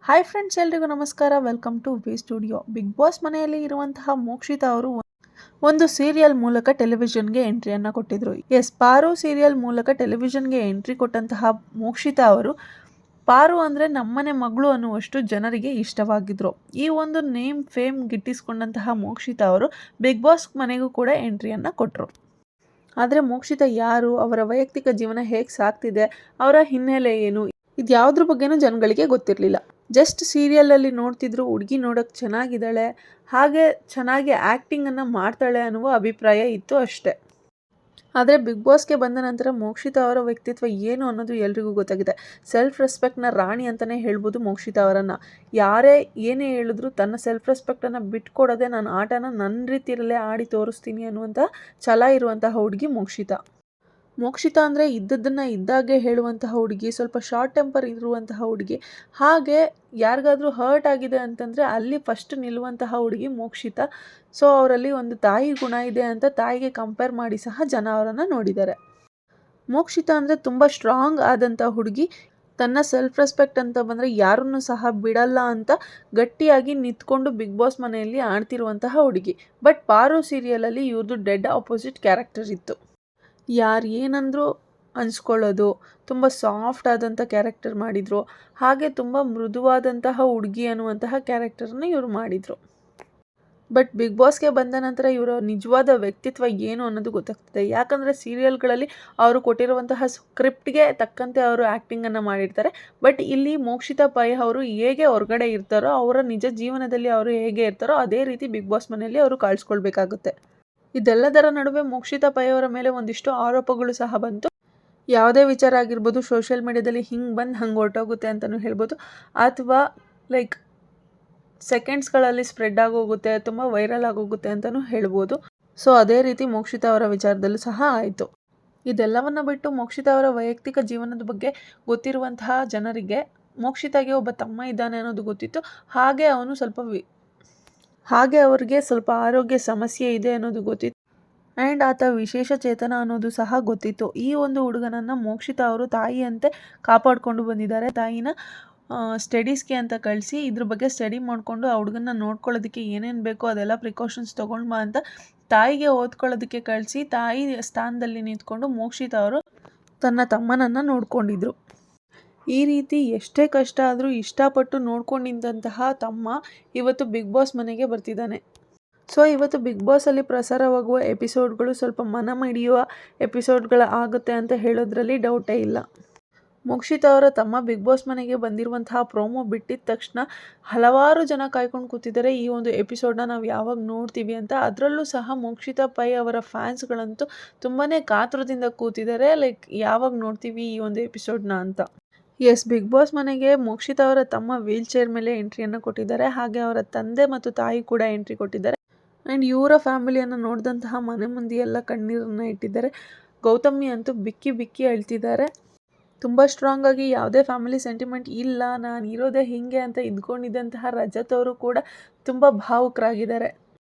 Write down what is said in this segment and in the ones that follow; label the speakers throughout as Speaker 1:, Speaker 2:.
Speaker 1: Hi friends, ಎಲ್ರಿಗೂ ನಮಸ್ಕಾರ. Welcome to V studio. Bigg Boss ಮನೆಯಲ್ಲಿ ಇರುವಂತಹ ಮೋಕ್ಷಿತಾ ಅವರು ಒಂದು ಸೀರಿಯಲ್ ಮೂಲಕ ಟೆಲಿವಿಷನ್ಗೆ ಎಂಟ್ರಿಯನ್ನು ಕೊಟ್ಟಿದ್ರು. ಪಾರು ಸೀರಿಯಲ್ ಮೂಲಕ ಟೆಲಿವಿಷನ್ಗೆ ಎಂಟ್ರಿ ಕೊಟ್ಟಂತಹ ಮೋಕ್ಷಿತಾ ಅವರು ಪಾರು ಅಂದರೆ ನಮ್ಮನೆ ಮಗಳು ಅನ್ನುವಷ್ಟು ಜನರಿಗೆ ಇಷ್ಟವಾಗಿದ್ರು. ಈ ಒಂದು ನೇಮ್ ಫೇಮ್ ಗಿಟ್ಟಿಸ್ಕೊಂಡಂತಹ ಮೋಕ್ಷಿತಾ ಅವರು ಬಿಗ್ ಬಾಸ್ ಮನೆಗೂ ಕೂಡ ಎಂಟ್ರಿಯನ್ನು ಕೊಟ್ಟರು. ಆದರೆ ಮೋಕ್ಷಿತಾ ಯಾರು, ಅವರ ವೈಯಕ್ತಿಕ ಜೀವನ ಹೇಗೆ ಸಾಗ್ತಿದೆ, ಅವರ ಹಿನ್ನೆಲೆ ಏನು, ಇದು ಯಾವುದ್ರ ಬಗ್ಗೆನೂ ಜನಗಳಿಗೆ ಗೊತ್ತಿರಲಿಲ್ಲ. ಜಸ್ಟ್ ಸೀರಿಯಲಲ್ಲಿ ನೋಡ್ತಿದ್ರು, ಹುಡುಗಿ ನೋಡೋಕ್ಕೆ ಚೆನ್ನಾಗಿದ್ದಾಳೆ, ಹಾಗೆ ಚೆನ್ನಾಗಿ ಆ್ಯಕ್ಟಿಂಗನ್ನು ಮಾಡ್ತಾಳೆ ಅನ್ನುವ ಅಭಿಪ್ರಾಯ ಇತ್ತು ಅಷ್ಟೇ. ಆದರೆ ಬಿಗ್ ಬಾಸ್ಗೆ ಬಂದ ನಂತರ ಮೋಕ್ಷಿತಾ ಅವರ ವ್ಯಕ್ತಿತ್ವ ಏನು ಅನ್ನೋದು ಎಲ್ರಿಗೂ ಗೊತ್ತಾಗಿದೆ. ಸೆಲ್ಫ್ ರೆಸ್ಪೆಕ್ಟ್ನ ರಾಣಿ ಅಂತಲೇ ಹೇಳ್ಬೋದು ಮೋಕ್ಷಿತಾ ಅವರನ್ನು. ಯಾರೇ ಏನೇ ಹೇಳಿದ್ರು ತನ್ನ ಸೆಲ್ಫ್ ರೆಸ್ಪೆಕ್ಟನ್ನು ಬಿಟ್ಕೊಡೋದೆ, ನಾನು ಆಟನ ನನ್ನ ರೀತಿಯಲ್ಲೇ ಆಡಿ ತೋರಿಸ್ತೀನಿ ಅನ್ನುವಂಥ ಛಲ ಇರುವಂತಹ ಹುಡುಗಿ ಮೋಕ್ಷಿತಾ. ಮೋಕ್ಷಿತಾ ಅಂದರೆ ಇದ್ದದ್ದನ್ನು ಇದ್ದಾಗೆ ಹೇಳುವಂತಹ ಹುಡುಗಿ, ಸ್ವಲ್ಪ ಶಾರ್ಟ್ ಟೆಂಪರ್ ಇರುವಂತಹ ಹುಡುಗಿ, ಹಾಗೆ ಯಾರಿಗಾದ್ರೂ ಹರ್ಟ್ ಆಗಿದೆ ಅಂತಂದರೆ ಅಲ್ಲಿ ಫಸ್ಟ್ ನಿಲ್ಲುವಂತಹ ಹುಡುಗಿ ಮೋಕ್ಷಿತಾ. ಸೊ ಅವರಲ್ಲಿ ಒಂದು ತಾಯಿ ಗುಣ ಇದೆ ಅಂತ ತಾಯಿಗೆ ಕಂಪೇರ್ ಮಾಡಿ ಸಹ ಜನ ಅವರನ್ನು ನೋಡಿದ್ದಾರೆ. ಮೋಕ್ಷಿತಾ ಅಂದರೆ ತುಂಬ ಸ್ಟ್ರಾಂಗ್ ಆದಂಥ ಹುಡುಗಿ. ತನ್ನ ಸೆಲ್ಫ್ ರೆಸ್ಪೆಕ್ಟ್ ಅಂತ ಬಂದರೆ ಯಾರನ್ನೂ ಸಹ ಬಿಡಲ್ಲ ಅಂತ ಗಟ್ಟಿಯಾಗಿ ನಿಂತ್ಕೊಂಡು ಬಿಗ್ ಬಾಸ್ ಮನೆಯಲ್ಲಿ ಆಡ್ತಿರುವಂತಹ ಹುಡುಗಿ. ಬಟ್ ಪಾರು ಸೀರಿಯಲಲ್ಲಿ ಇವ್ರದ್ದು ಡೆಡ್ ಆಪೋಸಿಟ್ ಕ್ಯಾರೆಕ್ಟರ್ ಇತ್ತು. ಯಾರು ಏನಂದರೂ ಅನ್ಸ್ಕೊಳ್ಳೋದು, ತುಂಬ ಸಾಫ್ಟ್ ಆದಂಥ ಕ್ಯಾರೆಕ್ಟರ್ ಮಾಡಿದರು. ಹಾಗೆ ತುಂಬ ಮೃದುವಾದಂತಹ ಹುಡುಗಿ ಅನ್ನುವಂತಹ ಕ್ಯಾರೆಕ್ಟರನ್ನು ಇವರು ಮಾಡಿದರು. ಬಟ್ ಬಿಗ್ ಬಾಸ್ಗೆ ಬಂದ ನಂತರ ಇವರ ನಿಜವಾದ ವ್ಯಕ್ತಿತ್ವ ಏನು ಅನ್ನೋದು ಗೊತ್ತಾಗ್ತದೆ. ಯಾಕಂದರೆ ಸೀರಿಯಲ್ಗಳಲ್ಲಿ ಅವರು ಕೊಟ್ಟಿರುವಂತಹ ಸ್ಕ್ರಿಪ್ಟ್ಗೆ ತಕ್ಕಂತೆ ಅವರು ಆ್ಯಕ್ಟಿಂಗನ್ನು ಮಾಡಿರ್ತಾರೆ. ಬಟ್ ಇಲ್ಲಿ ಮೋಕ್ಷಿತಾ ಪೈ ಅವರು ಹೇಗೆ ಹೊರಗಡೆ ಇರ್ತಾರೋ, ಅವರ ನಿಜ ಜೀವನದಲ್ಲಿ ಅವರು ಹೇಗೆ ಇರ್ತಾರೋ ಅದೇ ರೀತಿ ಬಿಗ್ ಬಾಸ್ ಮನೆಯಲ್ಲಿ ಅವರು ಕಾಣಿಸ್ಕೊಳ್ಬೇಕಾಗುತ್ತೆ. ಇದೆಲ್ಲದರ ನಡುವೆ ಮೋಕ್ಷಿತಾ ಪೈ ಅವರ ಮೇಲೆ ಒಂದಿಷ್ಟು ಆರೋಪಗಳು ಸಹ ಬಂತು. ಯಾವುದೇ ವಿಚಾರ ಆಗಿರ್ಬೋದು, ಸೋಷಿಯಲ್ ಮೀಡಿಯಾದಲ್ಲಿ ಹಿಂಗೆ ಬಂದು ಹಂಗೆ ಹೊರಟೋಗುತ್ತೆ ಅಂತಲೂ ಹೇಳ್ಬೋದು, ಅಥವಾ ಲೈಕ್ ಸೆಕೆಂಡ್ಸ್ಗಳಲ್ಲಿ ಸ್ಪ್ರೆಡ್ ಆಗೋಗುತ್ತೆ, ತುಂಬ ವೈರಲ್ ಆಗೋಗುತ್ತೆ ಅಂತಲೂ ಹೇಳ್ಬೋದು. ಸೊ ಅದೇ ರೀತಿ ಮೋಕ್ಷಿತಾ ಅವರ ವಿಚಾರದಲ್ಲೂ ಸಹ ಆಯಿತು. ಇದೆಲ್ಲವನ್ನು ಬಿಟ್ಟು ಮೋಕ್ಷಿತಾ ಅವರ ವೈಯಕ್ತಿಕ ಜೀವನದ ಬಗ್ಗೆ ಗೊತ್ತಿರುವಂತಹ ಜನರಿಗೆ ಮೋಕ್ಷಿತಾಗೆ ಒಬ್ಬ ತಮ್ಮ ಇದ್ದಾನೆ ಅನ್ನೋದು ಗೊತ್ತಿತ್ತು. ಹಾಗೆ ಅವ್ರಿಗೆ ಸ್ವಲ್ಪ ಆರೋಗ್ಯ ಸಮಸ್ಯೆ ಇದೆ ಅನ್ನೋದು ಗೊತ್ತಿತ್ತು. ಆ್ಯಂಡ್ ಆತ ವಿಶೇಷ ಚೇತನ ಅನ್ನೋದು ಸಹ ಗೊತ್ತಿತ್ತು. ಈ ಒಂದು ಹುಡುಗನನ್ನು ಮೋಕ್ಷಿತಾ ಅವರು ತಾಯಿಯಂತೆ ಕಾಪಾಡಿಕೊಂಡು ಬಂದಿದ್ದಾರೆ. ತಾಯಿನ ಸ್ಟಡೀಸ್ಗೆ ಅಂತ ಕಳಿಸಿ ಇದ್ರ ಬಗ್ಗೆ ಸ್ಟಡಿ ಮಾಡಿಕೊಂಡು ಆ ಹುಡುಗನ ನೋಡ್ಕೊಳ್ಳೋದಕ್ಕೆ ಏನೇನು ಬೇಕೋ ಅದೆಲ್ಲ ಪ್ರಿಕಾಷನ್ಸ್ ತೊಗೊಂಡು ಬಾ ಅಂತ ತಾಯಿಗೆ ಓದ್ಕೊಳ್ಳೋದಕ್ಕೆ ಕಳಿಸಿ ತಾಯಿ ಸ್ಥಾನದಲ್ಲಿ ನಿಂತ್ಕೊಂಡು ಮೋಕ್ಷಿತಾ ಅವರು ತನ್ನ ತಮ್ಮನನ್ನು ನೋಡ್ಕೊಂಡಿದ್ರು. ಈ ರೀತಿ ಎಷ್ಟೇ ಕಷ್ಟ ಆದರೂ ಇಷ್ಟಪಟ್ಟು ನೋಡ್ಕೊಂಡಿದ್ದಂತಹ ತಮ್ಮ ಇವತ್ತು ಬಿಗ್ ಬಾಸ್ ಮನೆಗೆ ಬರ್ತಿದ್ದಾನೆ. ಸೊ ಇವತ್ತು ಬಿಗ್ ಬಾಸಲ್ಲಿ ಪ್ರಸಾರವಾಗುವ ಎಪಿಸೋಡ್ಗಳು ಸ್ವಲ್ಪ ಮನ ಮಿಡಿಯುವ ಆಗುತ್ತೆ ಅಂತ ಹೇಳೋದ್ರಲ್ಲಿ ಡೌಟೇ ಇಲ್ಲ. ಮೋಕ್ಷಿತಾ ಅವರ ತಮ್ಮ ಬಿಗ್ ಬಾಸ್ ಮನೆಗೆ ಬಂದಿರುವಂತಹ ಪ್ರೋಮೋ ಬಿಟ್ಟಿದ ತಕ್ಷಣ ಹಲವಾರು ಜನ ಕಾಯ್ಕೊಂಡು ಕೂತಿದ್ದಾರೆ, ಈ ಒಂದು ಎಪಿಸೋಡ್ನ ನಾವು ಯಾವಾಗ ನೋಡ್ತೀವಿ ಅಂತ. ಅದರಲ್ಲೂ ಸಹ ಮೋಕ್ಷಿತಾ ಪೈ ಅವರ ಫ್ಯಾನ್ಸ್ಗಳಂತೂ ತುಂಬಾ ಕಾತುರದಿಂದ ಕೂತಿದ್ದಾರೆ, ಲೈಕ್ ಯಾವಾಗ ನೋಡ್ತೀವಿ ಈ ಒಂದು ಎಪಿಸೋಡ್ನ ಅಂತ. ಬಿಗ್ ಬಾಸ್ ಮನೆಗೆ ಮೋಕ್ಷಿತಾ ಅವರ ತಮ್ಮ ವೀಲ್ ಚೇರ್ ಮೇಲೆ ಎಂಟ್ರಿಯನ್ನು ಕೊಟ್ಟಿದ್ದಾರೆ. ಹಾಗೆ ಅವರ ತಂದೆ ಮತ್ತು ತಾಯಿ ಕೂಡ ಎಂಟ್ರಿ ಕೊಟ್ಟಿದ್ದಾರೆ. ಆ್ಯಂಡ್ ಇವರ ಫ್ಯಾಮಿಲಿಯನ್ನು ನೋಡಿದಂತಹ ಮನೆ ಮಂದಿ ಎಲ್ಲ ಕಣ್ಣೀರನ್ನು ಇಟ್ಟಿದ್ದಾರೆ. ಗೌತಮಿ ಅಂತೂ ಬಿಕ್ಕಿ ಬಿಕ್ಕಿ ಅಳ್ತಿದ್ದಾರೆ. ತುಂಬ ಸ್ಟ್ರಾಂಗ್ ಆಗಿ ಯಾವುದೇ ಫ್ಯಾಮಿಲಿ ಸೆಂಟಿಮೆಂಟ್ ಇಲ್ಲ, ನಾನು ಇರೋದೇ ಹೀಗೆ ಅಂತ ಇದ್ಕೊಂಡಿದ್ದಂತಹ ರಜತ್ ಅವರು ಕೂಡ ತುಂಬ ಭಾವುಕರಾಗಿದ್ದಾರೆ.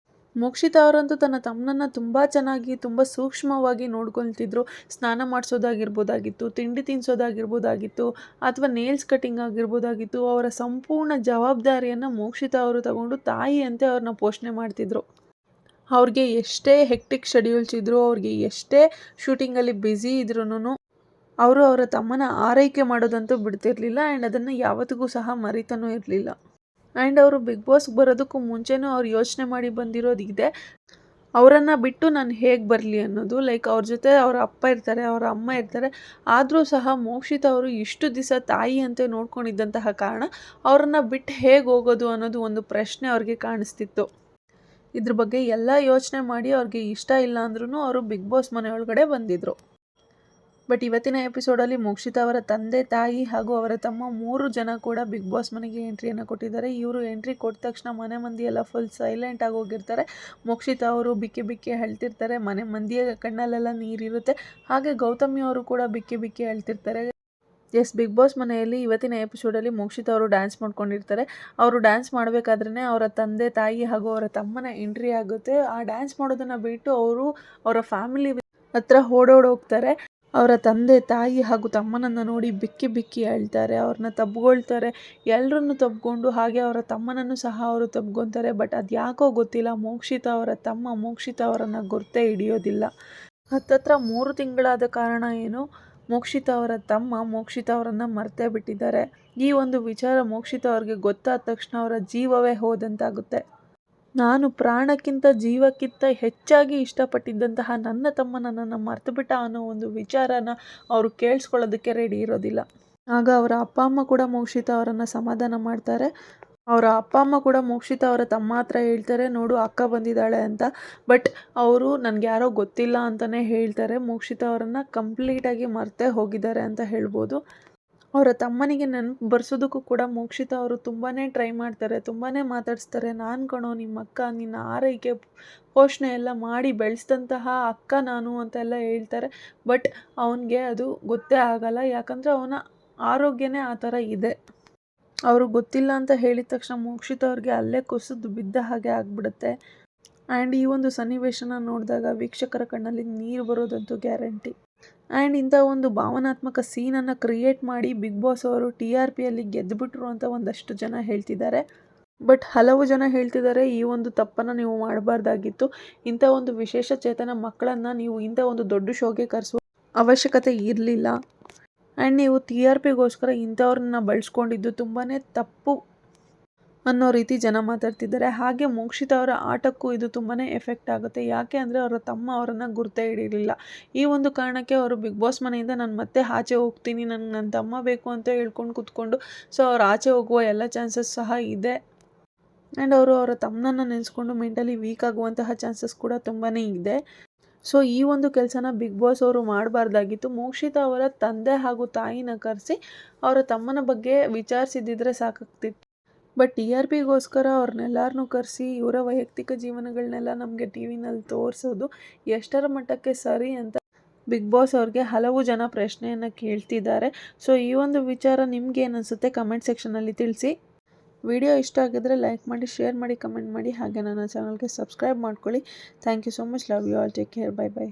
Speaker 1: ಮೋಕ್ಷಿತಾ ಅವರಂತೂ ತನ್ನ ತಮ್ಮನನ್ನು ತುಂಬ ಚೆನ್ನಾಗಿ ತುಂಬ ಸೂಕ್ಷ್ಮವಾಗಿ ನೋಡ್ಕೊಳ್ತಿದ್ರು. ಸ್ನಾನ ಮಾಡಿಸೋದಾಗಿರ್ಬೋದಾಗಿತ್ತು, ತಿಂಡಿ ತಿನ್ನಿಸೋದಾಗಿರ್ಬೋದಾಗಿತ್ತು, ಅಥವಾ ನೇಲ್ಸ್ ಕಟಿಂಗ್ ಆಗಿರ್ಬೋದಾಗಿತ್ತು. ಅವರ ಸಂಪೂರ್ಣ ಜವಾಬ್ದಾರಿಯನ್ನು ಮೋಕ್ಷಿತಾ ಅವರು ತಗೊಂಡು ತಾಯಿಯಂತೆ ಅವ್ರನ್ನ ಪೋಷಣೆ ಮಾಡ್ತಿದ್ರು. ಅವ್ರಿಗೆ ಎಷ್ಟೇ ಹೆಕ್ಟಿಕ್ ಶೆಡ್ಯೂಲ್ಸ್ ಇದ್ದರೂ, ಅವ್ರಿಗೆ ಎಷ್ಟೇ ಶೂಟಿಂಗಲ್ಲಿ ಬ್ಯುಸಿ ಇದ್ರೂ ಅವರು ಅವರ ತಮ್ಮನ ಆರೈಕೆ ಮಾಡೋದಂತೂ ಬಿಡ್ತಿರ್ಲಿಲ್ಲ. ಆ್ಯಂಡ್ ಅದನ್ನು ಯಾವತ್ತಿಗೂ ಸಹ ಮರಿತಾನೂ ಇರಲಿಲ್ಲ. ಆ್ಯಂಡ್ ಅವರು ಬಿಗ್ ಬಾಸ್ಗೆ ಬರೋದಕ್ಕೂ ಮುಂಚೆನೂ ಅವ್ರು ಯೋಚನೆ ಮಾಡಿ ಬಂದಿರೋದಿದೆ, ಅವರನ್ನು ಬಿಟ್ಟು ನಾನು ಹೇಗೆ ಬರಲಿ ಅನ್ನೋದು. ಲೈಕ್ ಅವ್ರ ಜೊತೆ ಅವರ ಅಪ್ಪ ಇರ್ತಾರೆ, ಅವರ ಅಮ್ಮ ಇರ್ತಾರೆ, ಆದರೂ ಸಹ ಮೋಕ್ಷಿತಾ ಅವರು ಇಷ್ಟು ದಿವಸ ತಾಯಿಯಂತೆ ನೋಡ್ಕೊಂಡಿದ್ದಂತಹ ಕಾರಣ ಅವರನ್ನು ಬಿಟ್ಟು ಹೇಗೆ ಹೋಗೋದು ಅನ್ನೋದು ಒಂದು ಪ್ರಶ್ನೆ ಅವ್ರಿಗೆ ಕಾಣಿಸ್ತಿತ್ತು. ಇದ್ರ ಬಗ್ಗೆ ಎಲ್ಲ ಯೋಚನೆ ಮಾಡಿ ಅವ್ರಿಗೆ ಇಷ್ಟ ಇಲ್ಲ ಅಂದ್ರೂ ಅವರು ಬಿಗ್ ಬಾಸ್ ಮನೆಯೊಳಗಡೆ ಬಂದಿದ್ದರು. ಬಟ್ ಇವತ್ತಿನ ಎಪಿಸೋಡಲ್ಲಿ ಮೋಕ್ಷಿತಾ ಅವರ ತಂದೆ, ತಾಯಿ ಹಾಗೂ ಅವರ ತಮ್ಮ 3 ಜನ ಕೂಡ ಬಿಗ್ ಬಾಸ್ ಮನೆಗೆ ಎಂಟ್ರಿಯನ್ನು ಕೊಟ್ಟಿದ್ದಾರೆ. ಇವರು ಎಂಟ್ರಿ ಕೊಟ್ಟ ತಕ್ಷಣ ಮನೆ ಮಂದಿ ಎಲ್ಲ ಫುಲ್ ಸೈಲೆಂಟ್ ಆಗಿ ಹೋಗಿರ್ತಾರೆ. ಮೋಕ್ಷಿತಾ ಅವರು ಬಿಕ್ಕಿ ಬಿಕ್ಕಿ ಹೇಳ್ತಿರ್ತಾರೆ, ಮನೆ ಮಂದಿಯ ಕಣ್ಣಲ್ಲೆಲ್ಲ ನೀರಿರುತ್ತೆ. ಹಾಗೆ ಗೌತಮಿ ಅವರು ಕೂಡ ಬಿಕ್ಕಿ ಬಿಕ್ಕಿ ಹೇಳ್ತಿರ್ತಾರೆ. ಬಿಗ್ ಬಾಸ್ ಮನೆಯಲ್ಲಿ ಇವತ್ತಿನ ಎಪಿಸೋಡಲ್ಲಿ ಮೋಕ್ಷಿತಾ ಅವರು ಡ್ಯಾನ್ಸ್ ಮಾಡ್ಕೊಂಡಿರ್ತಾರೆ. ಅವರು ಡ್ಯಾನ್ಸ್ ಮಾಡಬೇಕಾದ್ರೇ ಅವರ ತಂದೆ, ತಾಯಿ ಹಾಗೂ ಅವರ ತಮ್ಮನ ಎಂಟ್ರಿ ಆಗುತ್ತೆ. ಆ ಡ್ಯಾನ್ಸ್ ಮಾಡೋದನ್ನು ಬಿಟ್ಟು ಅವರು ಅವರ ಫ್ಯಾಮಿಲಿ ಹತ್ರ ಓಡೋಡಿ ಹೋಗ್ತಾರೆ. ಅವರ ತಂದೆ ತಾಯಿ ಹಾಗೂ ತಮ್ಮನನ್ನು ನೋಡಿ ಬಿಕ್ಕಿ ಬಿಕ್ಕಿ ಅಳ್ತಾರೆ, ಅವ್ರನ್ನ ತಬ್ಕೊಳ್ತಾರೆ, ಎಲ್ಲರನ್ನು ತಬ್ಕೊಂಡು ಹಾಗೆ ಅವರ ತಮ್ಮನನ್ನು ಸಹ ಅವರು ತಬ್ಕೊತಾರೆ. ಬಟ್ ಅದು ಯಾಕೋ ಗೊತ್ತಿಲ್ಲ, ಮೋಕ್ಷಿತಾ ಅವರ ತಮ್ಮ ಮೋಕ್ಷಿತಾ ಅವರನ್ನು ಗುರ್ತೇ ಹಿಡಿಯೋದಿಲ್ಲ. ಹತ್ತತ್ರ 3 ತಿಂಗಳಾದ ಕಾರಣ ಏನು, ಮೋಕ್ಷಿತಾ ಅವರ ತಮ್ಮ ಮೋಕ್ಷಿತಾ ಅವರನ್ನು ಮರ್ತೇ ಬಿಟ್ಟಿದ್ದಾರೆ. ಈ ಒಂದು ವಿಚಾರ ಮೋಕ್ಷಿತಾ ಅವ್ರಿಗೆ ಗೊತ್ತಾದ ತಕ್ಷಣ ಅವರ ಜೀವವೇ ಹೋದಂತಾಗುತ್ತೆ. ನಾನು ಪ್ರಾಣಕ್ಕಿಂತ ಜೀವಕ್ಕಿಂತ ಹೆಚ್ಚಾಗಿ ಇಷ್ಟಪಟ್ಟಿದ್ದಂತಹ ನನ್ನ ತಮ್ಮ ನನ್ನನ್ನು ಮರ್ತುಬಿಟ್ಟ ಅನ್ನೋ ಒಂದು ವಿಚಾರನ ಅವರು ಕೇಳಿಸ್ಕೊಳ್ಳೋದಕ್ಕೆ ರೆಡಿ ಇರೋದಿಲ್ಲ. ಆಗ ಅವರ ಅಪ್ಪ ಅಮ್ಮ ಕೂಡ ಮೋಕ್ಷಿತಾ ಅವರನ್ನು ಸಮಾಧಾನ ಮಾಡ್ತಾರೆ. ಅವರ ಅಪ್ಪ ಅಮ್ಮ ಕೂಡ ಮೋಕ್ಷಿತಾ ಅವರ ತಮ್ಮ ಹತ್ರ ಹೇಳ್ತಾರೆ, ನೋಡು ಅಕ್ಕ ಬಂದಿದ್ದಾಳೆ ಅಂತ. ಬಟ್ ಅವರು ನನಗೆ ಯಾರೋ ಗೊತ್ತಿಲ್ಲ ಅಂತಲೇ ಹೇಳ್ತಾರೆ. ಮೋಕ್ಷಿತಾ ಅವರನ್ನು ಕಂಪ್ಲೀಟಾಗಿ ಮರ್ತೇ ಹೋಗಿದ್ದಾರೆ ಅಂತ ಹೇಳ್ಬೋದು. ಅವರ ತಮ್ಮನಿಗೆ ನೆನಪು ಬರ್ಸೋದಕ್ಕೂ ಕೂಡ ಮೋಕ್ಷಿತಾ ಅವರು ತುಂಬಾ ಟ್ರೈ ಮಾಡ್ತಾರೆ, ತುಂಬಾ ಮಾತಾಡಿಸ್ತಾರೆ. ನಾನು ಕಣೋ ನಿಮ್ಮ ಅಕ್ಕ, ನಿನ್ನ ಆರೈಕೆ ಪೋಷಣೆ ಎಲ್ಲ ಮಾಡಿ ಬೆಳೆಸಿದಂತಹ ಅಕ್ಕ ನಾನು ಅಂತೆಲ್ಲ ಹೇಳ್ತಾರೆ. ಬಟ್ ಅವನಿಗೆ ಅದು ಗೊತ್ತೇ ಆಗಲ್ಲ, ಯಾಕಂದರೆ ಅವನ ಆರೋಗ್ಯನೇ ಆ ಥರ ಇದೆ. ಅವರು ಗೊತ್ತಿಲ್ಲ ಅಂತ ಹೇಳಿದ ತಕ್ಷಣ ಮೋಕ್ಷಿತಾ ಅವ್ರಿಗೆ ಅಲ್ಲೇ ಕುಸಿದು ಬಿದ್ದ ಹಾಗೆ ಆಗಿಬಿಡುತ್ತೆ. ಆ್ಯಂಡ್ ಈ ಒಂದು ಸನ್ನಿವೇಶನ ನೋಡಿದಾಗ ವೀಕ್ಷಕರ ಕಣ್ಣಲ್ಲಿ ನೀರು ಬರೋದಂತೂ ಗ್ಯಾರಂಟಿ. ಆ್ಯಂಡ್ ಇಂಥ ಒಂದು ಭಾವನಾತ್ಮಕ ಸೀನನ್ನು ಕ್ರಿಯೇಟ್ ಮಾಡಿ ಬಿಗ್ ಬಾಸ್ ಅವರು TRPಯಲ್ಲಿ ಗೆದ್ದುಬಿಟ್ರು ಅಂತ ಒಂದಷ್ಟು ಜನ ಹೇಳ್ತಿದ್ದಾರೆ. ಬಟ್ ಹಲವು ಜನ ಹೇಳ್ತಿದ್ದಾರೆ, ಈ ಒಂದು ತಪ್ಪನ್ನು ನೀವು ಮಾಡಬಾರ್ದಾಗಿತ್ತು. ಇಂಥ ಒಂದು ವಿಶೇಷ ಚೇತನ ಮಕ್ಕಳನ್ನು ನೀವು ಇಂಥ ಒಂದು ದೊಡ್ಡ ಶೋಗೆ ಕರೆಸುವ ಅವಶ್ಯಕತೆ ಇರಲಿಲ್ಲ. ಆ್ಯಂಡ್ ನೀವು TRPಗೋಸ್ಕರ ಇಂಥವ್ರನ್ನ ಬಳಸ್ಕೊಂಡಿದ್ದು ತುಂಬಾ ತಪ್ಪು ಅನ್ನೋ ರೀತಿ ಜನ ಮಾತಾಡ್ತಿದ್ದಾರೆ. ಹಾಗೆ ಮೋಕ್ಷಿತಾ ಅವರ ಆಟಕ್ಕೂ ಇದು ತುಂಬಾ ಎಫೆಕ್ಟ್ ಆಗುತ್ತೆ. ಯಾಕೆ ಅಂದರೆ ಅವರ ತಮ್ಮ ಅವರನ್ನು ಗುರ್ತೇ ಹಿಡಿಯಲಿಲ್ಲ. ಈ ಒಂದು ಕಾರಣಕ್ಕೆ ಅವರು ಬಿಗ್ ಬಾಸ್ ಮನೆಯಿಂದ ನಾನು ಮತ್ತೆ ಆಚೆ ಹೋಗ್ತೀನಿ, ನನಗೆ ನನ್ನ ತಮ್ಮ ಬೇಕು ಅಂತ ಹೇಳ್ಕೊಂಡು ಕೂತ್ಕೊಂಡು ಸೊ ಅವ್ರು ಆಚೆ ಹೋಗುವ ಎಲ್ಲ ಚಾನ್ಸಸ್ ಸಹ ಇದೆ. ಆ್ಯಂಡ್ ಅವರು ಅವರ ತಮ್ಮನನ್ನು ನೆನೆಸ್ಕೊಂಡು ಮೆಂಟಲಿ ವೀಕ್ ಆಗುವಂತಹ ಚಾನ್ಸಸ್ ಕೂಡ ತುಂಬಾ ಇದೆ. ಸೊ ಈ ಒಂದು ಕೆಲಸನ ಬಿಗ್ ಬಾಸ್ ಅವರು ಮಾಡಬಾರ್ದಾಗಿತ್ತು. ಮೋಕ್ಷಿತಾ ಅವರ ತಂದೆ ಹಾಗೂ ತಾಯಿನ ಕರೆಸಿ ಅವರ ತಮ್ಮನ ಬಗ್ಗೆ ವಿಚಾರಿಸಿದ್ದಿದ್ರೆ ಸಾಕಾಗ್ತಿತ್ತು. ಬಟ್ TRPಗೋಸ್ಕರ ಅವ್ರನ್ನೆಲ್ಲರನ್ನೂ ಕರೆಸಿ ಇವರ ವೈಯಕ್ತಿಕ ಜೀವನಗಳನ್ನೆಲ್ಲ ನಮಗೆ TVನಲ್ಲಿ ತೋರಿಸೋದು ಎಷ್ಟರ ಮಟ್ಟಕ್ಕೆ ಸರಿ ಅಂತ ಬಿಗ್ ಬಾಸ್ ಅವ್ರಿಗೆ ಹಲವು ಜನ ಪ್ರಶ್ನೆಯನ್ನು ಕೇಳ್ತಿದ್ದಾರೆ. ಸೊ ಈ ಒಂದು ವಿಚಾರ ನಿಮ್ಗೆ ಏನು ಅನಿಸುತ್ತೆ ಕಮೆಂಟ್ ಸೆಕ್ಷನಲ್ಲಿ ತಿಳಿಸಿ. ವಿಡಿಯೋ ಇಷ್ಟ ಆಗಿದ್ರೆ ಲೈಕ್ ಮಾಡಿ, ಶೇರ್ ಮಾಡಿ, ಕಮೆಂಟ್ ಮಾಡಿ, ಹಾಗೆ ನನ್ನ ಚಾನಲ್ಗೆ ಸಬ್ಸ್ಕ್ರೈಬ್ ಮಾಡ್ಕೊಳ್ಳಿ. Thank you so much. Love you all. Take care. Bye by.